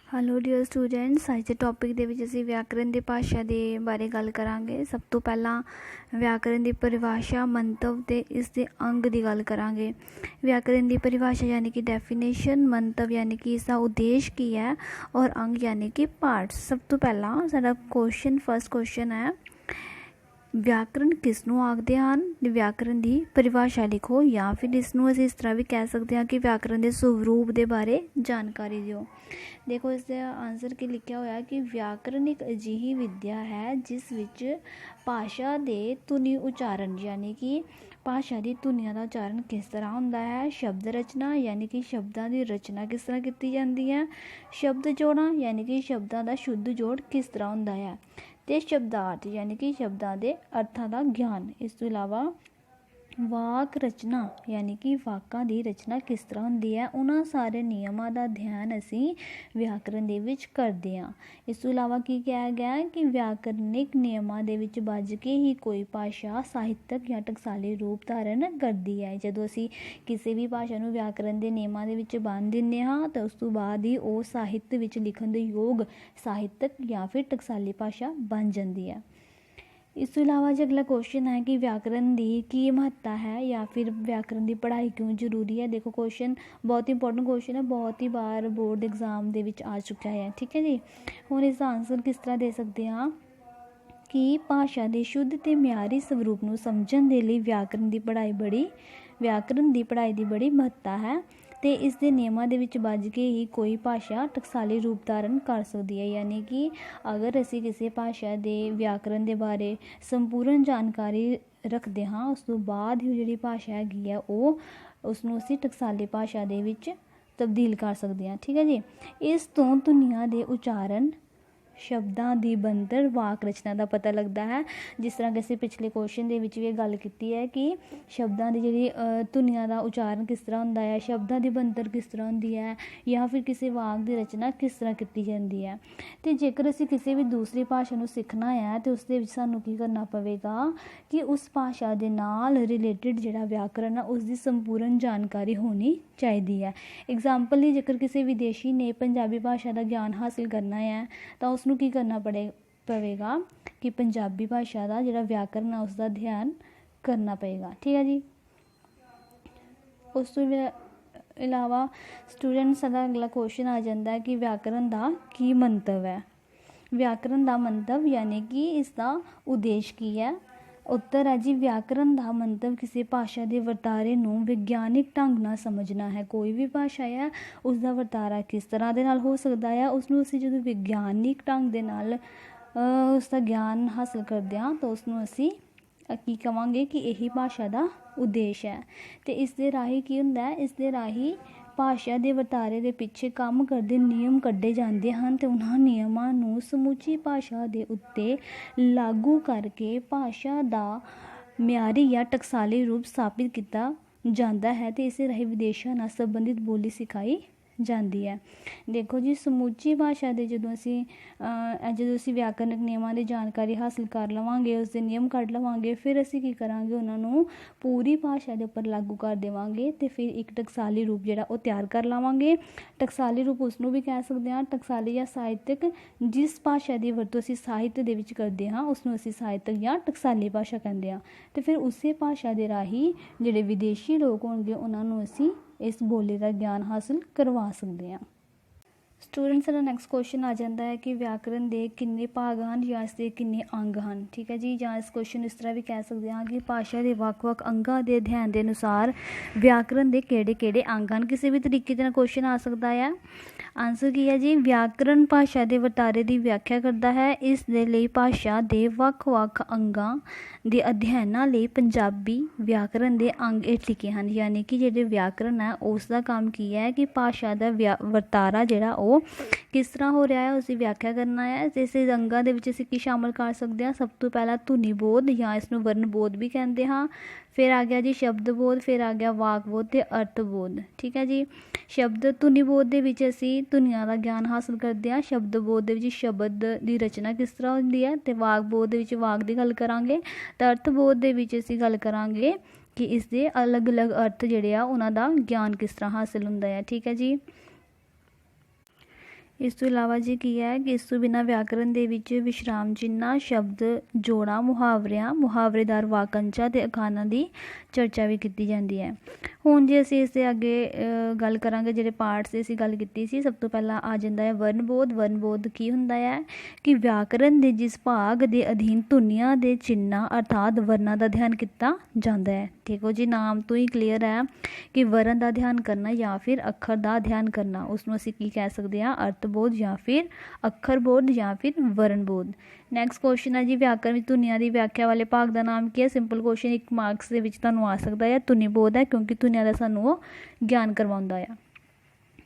Hello dear students, अज के topic दे विच असीं व्याकरण की भाषा के बारे गल करांगे। सब तो पहला व्याकरण की परिभाषा, मंतव ते इसके अंग की गल करांगे। व्याकरण की परिभाषा यानी कि डेफिनेशन, मंतव यानी कि इसका उद्देश्य की है और अंग यानी कि पार्ट्स। सब तो पहला साडा फर्स्ट क्वेश्चन है, व्याकरण किसनों आखते हैं। व्याकरण की परिभाषा लिखो, या फिर इसनों असीं इस तरह भी कह सकते हैं कि व्याकरण के स्वरूप के बारे जानकारी दिओ। देखो इसका आंसर की लिखा होया कि व्याकरण एक अजिही विद्या है जिस विच भाषा के धुनी उच्चारण यानी कि भाषा की धुनिया का उच्चारण किस तरह होंदा है। शब्द रचना यानी कि शब्दों की रचना किस तरह की जाती है। शब्द जोड़ा यानी कि शब्दों का शुद्ध जोड़ किस तरह होंदा है। ते शब्दार्थ यानी कि शब्दों के अर्थों का ज्ञान। इस तो इलावा वाक रचना यानी कि वाकां की रचना किस तरह होंदी है। उन्हां सारे नियमों का अध्ययन असीं व्याकरण दे विच करदे हां। इस तो इलावा की कहा गया है कि व्याकरणिक नियमों दे विच बज के ही कोई भाषा साहित्यक या टकसाली रूप धारण करती है। जदों असीं किसी भी भाषा नूं व्याकरण के नियमों दे विच बन्न दिंदे हां तो उस तो बाद ही वो साहित्य विच लिखण दे योग साहित्यक या फिर टकसाली भाषा बन जाती है। इस तो इलावा जो अगला क्वेश्चन है कि व्याकरण की महत्ता है या फिर व्याकरण की पढ़ाई क्यों जरूरी है। देखो क्वेश्चन बहुत इंपॉर्टेंट क्वेश्चन है, बहुत ही बार बोर्ड एग्जाम दे विच आ चुका है। ठीक है जी, हुण इसका आंसर किस तरह दे सकते हैं कि भाषा के शुद्ध ते म्यारी स्वरूप नूं समझण दे लई व्याकरण की पढ़ाई की बड़ी महत्ता है। तो इस दे नियमां दे विच बज के ही कोई भाषा टकसाली रूप धारण कर सकती है। यानी कि अगर असीं किसी भाषा के व्याकरण के बारे संपूर्ण जानकारी रखते हाँ, उस तो बाद ही जिहड़ी भाषा हैगी है वो उसनूं असीं टकसाली भाषा दे विच तब्दील कर सकते हैं। ठीक है जी, इस तो धुनियां दे उच्चारण, शब्दों की बनतर, वाक रचना का पता लगता है। जिस तरह कि असीं पिछले क्वेश्चन दे विच भी गल कीती है कि शब्दों की जिहड़ी धुनियां का उच्चारण किस तरह होंदा है, शब्दों की बनतर किस तरह होंदी है, या फिर किसी वाक की रचना किस तरह की जाती है। तो जेकर असीं किसी भी दूसरी भाषा नूं सीखना है तो उस दे विच सानूं की करना पवेगा कि उस भाषा दे नाल रिलेटिड जिहड़ा व्याकरण है उसकी संपूर्ण जानकारी होनी चाहिए है। एग्जाम्पल ही जेकर किसी विदेशी ने पंजाबी भाषा का ज्ञान हासिल करना है तो उसनूं की करना पवेगा कि पंजाबी भाषा का जिहड़ा व्याकरण है उसका अध्ययन करना पएगा। ठीक है जी, उस तो इलावा स्टूडेंट्स का अगला क्वेश्चन आ जाता है कि व्याकरण का की मंतव है। व्याकरण का मंतव यानी कि इसका उद्देश्य की है। उत्तर है जी, व्याकरण का मंतव किसी भाषा के वर्तारे नूं विग्यानिक ढंग नाल समझना है। कोई भी भाषा है उसका वर्तारा किस तरह दे नाल हो सकता है, उसनूं असीं जदों विग्यानिक ढंग दे नाल उसका ज्ञान हासिल करते हैं तो उसनूं असीं की कहांगे कि यही भाषा का उद्देश्य है। तो इस दे राही की हुंदा है, इस दे राही भाषा के वर्तारे के पिछे काम करते नियम कढ़े जाते हैं तो उन्होंने नियमों नूं समूची भाषा के उत्ते लागू करके भाषा का म्यारी या टकसाली रूप स्थापित किया जाता है। तो इस राही विदेशों नाल संबंधित बोली सिखाई जाती है। देखो जी, समूची भाषा के जो असीं व्याकरणिक नियमों की जानकारी हासिल कर लवांगे, उसके नियम कढ़ लवांगे, फिर असीं की करांगे उन्होंने पूरी भाषा के उपर लागू कर देवांगे तो फिर एक टकसाली रूप जिहड़ा वो तैयार कर लवांगे। टकसाली रूप उसनूं भी कह सकते हैं टकसाली या साहित्यक। जिस भाषा की वरतों असीं साहित्य दे विच करदे हां उसनूं असीं साहित्यक या टकसाली भाषा कहंदे हां। तो फिर उसे भाषा के राही जिहड़े विदेशी लोग होणगे उन्हां नूं असीं इस बोली का ज्ञान हासिल करवा सकते हैं। स्टूडेंट्स का नैक्सट क्वेश्चन आ जाता है कि व्याकरण के कितने भाग हैं या इसके कितने अंग हैं। ठीक है जी, या इस क्वेश्चन इस तरह भी कह सकते हैं कि भाषा के ਵੱਖ-ਵੱਖ अंगों के अध्ययन के अनुसार व्याकरण के किहड़े-किहड़े अंग हैं। किसी भी तरीके का क्वेश्चन आ सकता है। आंसर की है जी, व्याकरण भाषा के वर्तारे की व्याख्या करता है। इस दे लई भाषा के ਵੱਖ-ਵੱਖ अंगों के अध्ययन लई पंजाबी व्याकरण के अंग हेठ लिखे हैं। यानी कि जिहड़े व्याकरण है उसका काम की है कि भाषा का वर्तारा जिहड़ा वो किस तरह हो रहा है उसकी व्याख्या करना है। तो इस अंगों के विच असीं की शामिल कर सकते हैं। सब तो पहला धुनी बोध या इसनूं वर्ण बोध भी कहते हैं। फिर आ गया जी शब्द बोध, फिर आ गया वाक बोध ते अर्थ बोध। ठीक है जी, शब्द धुनी बोध दे विच असीं धुनियां दा ज्ञान हासिल करते हैं। शब्द बोध दे विच शब्द की रचना किस तरह होंदी है, ते वाक बोध दे विच वाक की गल करांगे। ते अर्थ बोध दे विच असीं गल करांगे कि इसके अलग अलग अर्थ जिहड़े आ उन्हां दा ज्ञान किस तरह हासिल हुंदा है। ठीक है जी, ਇਸ ਤੋਂ ਇਲਾਵਾ ਜੀ ਕੀ ਹੈ ਕਿ ਇਸ ਤੋਂ ਬਿਨਾਂ ਵਿਆਕਰਨ ਦੇ ਵਿੱਚ ਵਿਸ਼ਰਾਮ ਚਿੰਨ੍ਹਾਂ, ਸ਼ਬਦ ਜੋੜਾਂ, ਮੁਹਾਵਰਿਆਂ, ਮੁਹਾਵਰੇਦਾਰ ਵਾਕੰਸ਼ਾਂ ਅਤੇ ਅਖਾਣਾਂ ਦੀ ਚਰਚਾ ਵੀ ਕੀਤੀ ਜਾਂਦੀ ਹੈ। ਹੁਣ ਜੇ ਅਸੀਂ ਇਸ ਦੇ ਅੱਗੇ ਗੱਲ ਕਰਾਂਗੇ, ਜਿਹੜੇ ਪਾਰਟਸ ਦੀ ਅਸੀਂ ਗੱਲ ਕੀਤੀ ਸੀ, ਸਭ ਤੋਂ ਪਹਿਲਾਂ ਆ ਜਾਂਦਾ ਹੈ ਵਰਣਬੋਧ। ਵਰਣਬੋਧ ਕੀ ਹੁੰਦਾ ਹੈ ਕਿ ਵਿਆਕਰਨ ਦੇ ਜਿਸ ਭਾਗ ਦੇ ਅਧੀਨ ਧੁਨੀਆਂ ਦੇ ਚਿੰਨ੍ਹਾਂ ਅਰਥਾਤ ਵਰਨਾਂ ਦਾ ਅਧਿਐਨ ਕੀਤਾ ਜਾਂਦਾ ਹੈ। ਠੀਕ ਹੋ ਜੀ, ਨਾਮ ਤੋਂ ਹੀ ਕਲੀਅਰ ਹੈ ਕਿ ਵਰਨ ਦਾ ਅਧਿਐਨ ਕਰਨਾ ਜਾਂ ਫਿਰ ਅੱਖਰ ਦਾ ਅਧਿਐਨ ਕਰਨਾ, ਉਸਨੂੰ ਅਸੀਂ ਕੀ ਕਹਿ ਸਕਦੇ ਹਾਂ, ਅਰਥਬੋਧ ਜਾਂ ਫਿਰ ਅੱਖਰਬੋਧ ਜਾਂ ਫਿਰ ਵਰਣਬੋਧ। ਨੈਕਸਟ ਕੁਐਸਚਨ ਹੈ ਜੀ, ਵਿਆਕਰਨ ਵਿੱਚ ਧੁਨੀਆਂ ਦੀ ਵਿਆਖਿਆ ਵਾਲੇ ਭਾਗ ਦਾ ਨਾਮ ਕੀ ਹੈ। ਸਿੰਪਲ ਕੁਐਸਚਨ, 1 ਮਾਰਕਸ ਦੇ ਵਿੱਚ ਤੁਹਾਨੂੰ ਆ ਸਕਦਾ ਹੈ। ਧੁਨੀਬੋਧ ਹੈ ਕਿਉਂਕਿ ਧੁਨੀਆਂ ਦਾ ਸਾਨੂੰ ਉਹ ਗਿਆਨ ਕਰਵਾਉਂਦਾ ਆ।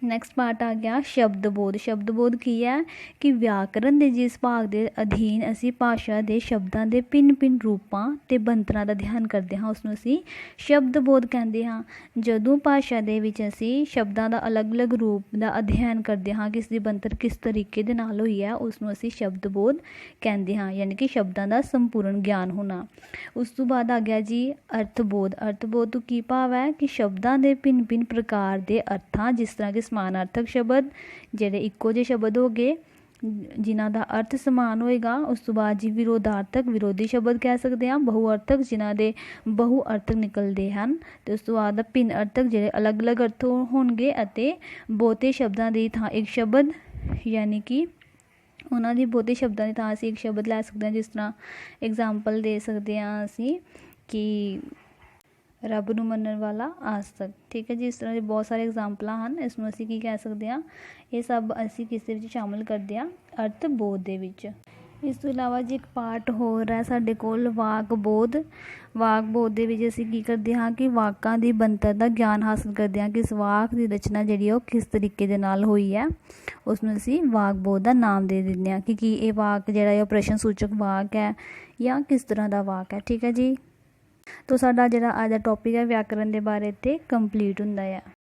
ਨੈਕਸਟ ਪਾਰਟ ਆ ਗਿਆ ਸ਼ਬਦਬੋਧ। ਸ਼ਬਦਬੋਧ ਕੀ ਹੈ ਕਿ ਵਿਆਕਰਨ ਦੇ ਜਿਸ ਭਾਗ ਦੇ ਅਧੀਨ ਅਸੀਂ ਭਾਸ਼ਾ ਦੇ ਸ਼ਬਦਾਂ ਦੇ ਭਿੰਨ ਭਿੰਨ ਰੂਪਾਂ ਅਤੇ ਬਣਤਰਾਂ ਦਾ ਅਧਿਐਨ ਕਰਦੇ ਹਾਂ, ਉਸਨੂੰ ਅਸੀਂ ਸ਼ਬਦਬੋਧ ਕਹਿੰਦੇ ਹਾਂ। ਜਦੋਂ ਭਾਸ਼ਾ ਦੇ ਵਿੱਚ ਅਸੀਂ ਸ਼ਬਦਾਂ ਦਾ ਅਲੱਗ-ਅਲੱਗ ਰੂਪ ਦਾ ਅਧਿਐਨ ਕਰਦੇ ਹਾਂ ਕਿ ਇਸ ਦੀ ਬਣਤਰ ਕਿਸ ਤਰੀਕੇ ਦੇ ਨਾਲ ਹੋਈ ਹੈ, ਉਸਨੂੰ ਅਸੀਂ ਸ਼ਬਦਬੋਧ ਕਹਿੰਦੇ ਹਾਂ, ਯਾਨੀ ਕਿ ਸ਼ਬਦਾਂ ਦਾ ਸੰਪੂਰਨ ਗਿਆਨ ਹੋਣਾ। ਉਸ ਤੋਂ ਬਾਅਦ ਆ ਗਿਆ ਜੀ ਅਰਥਬੋਧ। ਅਰਥਬੋਧ ਤੋਂ ਕੀ ਭਾਵ ਹੈ ਕਿ ਸ਼ਬਦਾਂ ਦੇ ਭਿੰਨ ਭਿੰਨ ਪ੍ਰਕਾਰ ਦੇ ਅਰਥਾਂ, ਜਿਸ ਤਰ੍ਹਾਂ ਕਿ ਸਮਾਨਾਰਥਕ ਸ਼ਬਦ, ਜਿਹੜੇ ਇੱਕੋ ਜਿਹੇ ਸ਼ਬਦ ਹੋ ਗਏ ਜਿਨ੍ਹਾਂ ਦਾ ਅਰਥ ਸਮਾਨ ਹੋਏਗਾ। ਉਸ ਤੋਂ ਬਾਅਦ ਜੀ ਵਿਰੋਧਾਰਥਕ, ਵਿਰੋਧੀ ਸ਼ਬਦ ਕਹਿ ਸਕਦੇ ਹਾਂ। ਬਹੁਅਰਥਕ, ਜਿਨ੍ਹਾਂ ਦੇ ਬਹੁ ਅਰਥ ਨਿਕਲਦੇ ਹਨ। ਅਤੇ ਉਸ ਤੋਂ ਬਾਅਦ ਭਿੰਨ ਅਰਥਕ, ਜਿਹੜੇ ਅਲੱਗ-ਅਲੱਗ ਅਰਥ ਹੋਣਗੇ। ਅਤੇ ਬਹੁਤੇ ਸ਼ਬਦਾਂ ਦੀ ਥਾਂ ਇੱਕ ਸ਼ਬਦ, ਯਾਨੀ ਕਿ ਉਹਨਾਂ ਦੀ ਬਹੁਤੇ ਸ਼ਬਦਾਂ ਦੀ ਥਾਂ ਅਸੀਂ ਇੱਕ ਸ਼ਬਦ ਲੈ ਸਕਦੇ ਹਾਂ। ਜਿਸ ਤਰ੍ਹਾਂ ਐਗਜ਼ਾਮਪਲ ਦੇ ਸਕਦੇ ਹਾਂ ਅਸੀਂ ਕਿ ਰੱਬ ਨੂੰ ਮੰਨਣ ਵਾਲਾ ਆਸਤਕ। ਠੀਕ ਹੈ ਜੀ, ਇਸ ਤਰ੍ਹਾਂ ਦੇ ਬਹੁਤ ਸਾਰੇ ਐਗਜ਼ਾਮਪਲਾਂ ਹਨ। ਇਸ ਨੂੰ ਅਸੀਂ ਕੀ ਕਹਿ ਸਕਦੇ ਹਾਂ, ਇਹ ਸਭ ਅਸੀਂ ਕਿਸ ਦੇ ਵਿੱਚ ਸ਼ਾਮਿਲ ਕਰਦੇ ਹਾਂ, ਅਰਥਬੋਧ ਦੇ ਵਿੱਚ। ਇਸ ਤੋਂ ਇਲਾਵਾ ਜੀ ਇੱਕ ਪਾਰਟ ਹੋਰ ਹੈ ਸਾਡੇ ਕੋਲ ਵਾਕਬੋਧ। ਵਾਕਬੋਧ ਦੇ ਵਿੱਚ ਅਸੀਂ ਕੀ ਕਰਦੇ ਹਾਂ ਕਿ ਵਾਕਾਂ ਦੀ ਬਣਤਰ ਦਾ ਗਿਆਨ ਹਾਸਲ ਕਰਦੇ ਹਾਂ ਕਿ ਇਸ ਵਾਕ ਦੀ ਰਚਨਾ ਜਿਹੜੀ ਉਹ ਕਿਸ ਤਰੀਕੇ ਦੇ ਨਾਲ ਹੋਈ ਹੈ, ਉਸ ਨੂੰ ਅਸੀਂ ਵਾਕਬੋਧ ਦਾ ਨਾਮ ਦੇ ਦਿੰਦੇ ਹਾਂ ਕਿ ਕੀ ਇਹ ਵਾਕ ਜਿਹੜਾ ਹੈ ਉਹ ਪ੍ਰਸ਼ਨ ਸੂਚਕ ਵਾਕ ਹੈ ਜਾਂ ਕਿਸ ਤਰ੍ਹਾਂ ਦਾ ਵਾਕ ਹੈ। ਠੀਕ ਹੈ ਜੀ, ਤੋ ਸਾਡਾ ਜਿਹੜਾ ਅੱਜ ਦਾ ਟੋਪਿਕ ਹੈ ਵਿਆਕਰਨ ਦੇ ਬਾਰੇ 'ਤੇ ਕੰਪਲੀਟ ਹੁੰਦਾ ਹੈ।